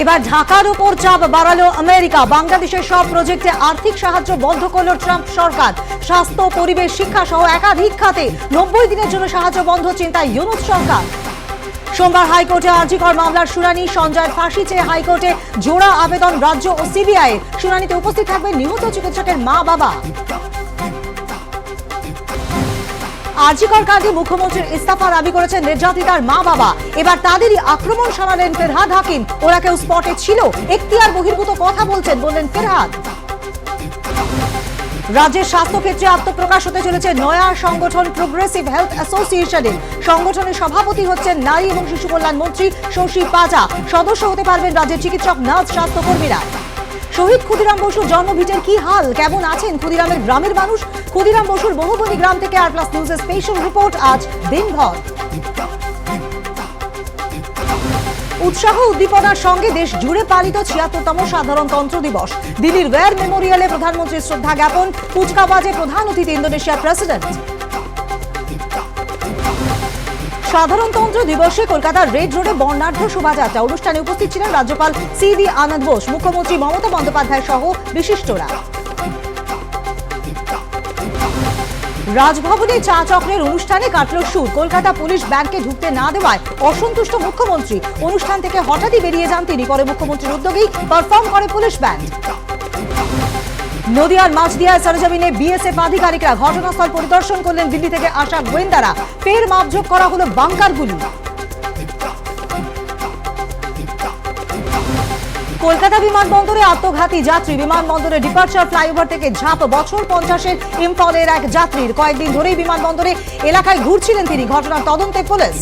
এবার ঢাকার উপর চাপ বাড়ালো আমেরিকা। বাংলাদেশের সব প্রজেক্টে আর্থিক সাহায্য বন্ধ করল ট্রাম্প সরকার। স্বাস্থ্য, পরিবেশ, শিক্ষা সহ একাধিক খাতে 90 দিনের জন্য সাহায্য বন্ধ চিন্তায় ইউনূস সরকার। সোমবার হাইকোর্টে আরজিকর মামলার শুনানি। সঞ্জয়ের ফাঁসি চেয়ে হাইকোর্টে জোড়া আবেদন রাজ্য ও সিবিআই। শুনানিতে উপস্থিত থাকবেন নিহত চিকিৎসকের মা বাবা। আরজিকর কাণ্ডে মুখ্যমন্ত্রীর ইস্তফা দাবি করেছেন নির্যাতিতার মা বাবা। এবার তাদেরই আক্রমণ শানালেন ফেরহাদ হাকিম। ওরা কেউ স্পটে ছিল, এখতিয়ার বহির্ভূত কথা বললেন ফেরহাদ। রাজ্যের স্বাস্থ্য ক্ষেত্রে আত্মপ্রকাশ হতে চলেছে নয়া সংগঠন প্রোগ্রেসিভ হেলথ অ্যাসোসিয়েশনের। সংগঠনের সভাপতি হচ্ছেন নারী এবং শিশু কল্যাণ মন্ত্রী শশী পাজা। সদস্য হতে পারবেন রাজ্যের চিকিৎসক, নার্স, স্বাস্থ্যকর্মীরা। শহীদ ক্ষুদিরাম বসুর জন্মভিটের কি হাল, কেমন আছেন ক্ষুদিরামের গ্রামের মানুষ? ক্ষুদিরাম বসুর বহুবনী গ্রাম থেকে আর প্লাস নিউজের স্পেশাল রিপোর্ট আজ দিনভর। উৎসাহ উদ্দীপনার সঙ্গে দেশ জুড়ে পালিত ৭৬তম সাধারণতন্ত্র দিবস। দিল্লির ওয়্যার মেমোরিয়ালে প্রধানমন্ত্রীর শ্রদ্ধা জ্ঞাপন। কুচকাওয়াজে প্রধান অতিথি ইন্দোনেশিয়ার প্রেসিডেন্ট। সাধারণতন্ত্র দিবসে কলকাতার রেড রোডে বর্ণাঢ্য শোভাযাত্রা। অনুষ্ঠানে উপস্থিত ছিলেন রাজ্যপাল সিভি আনন্দ বোস, মুখ্যমন্ত্রী মমতা বন্দ্যোপাধ্যায় সহ বিশিষ্টরা। রাজভবনে চা চক্রের অনুষ্ঠানে কাটল সুর। কলকাতা পুলিশ ব্যাংকে ঢুকতে না দেওয়ায় অসন্তুষ্ট মুখ্যমন্ত্রী। অনুষ্ঠান থেকে হঠাৎই বেরিয়ে যান তিনি। পরে মুখ্যমন্ত্রীর উদ্যোগেই পারফর্ম করে পুলিশ ব্যান্ড। নদিয়ার মাঝদিয়ায় সরেজমিনে বিএসএফ আধিকারিকরা। ঘটনাস্থল পরিদর্শন করলেন দিল্লি থেকে আসা গোয়েন্দারা। ফের মাপজোক করা হলো বাংকারগুলি। কলকাতা বিমানবন্দরে আত্মঘাতী যাত্রী। বিমানবন্দরে ডিপার্চার ফ্লাইওভার থেকে ঝাঁপ। বছর 50-এর ইম্ফলের এক যাত্রীর। কয়েকদিন ধরেই বিমানবন্দরে এলাকায় ঘুরছিলেন তিনি। ঘটনার তদন্তে পুলিশ।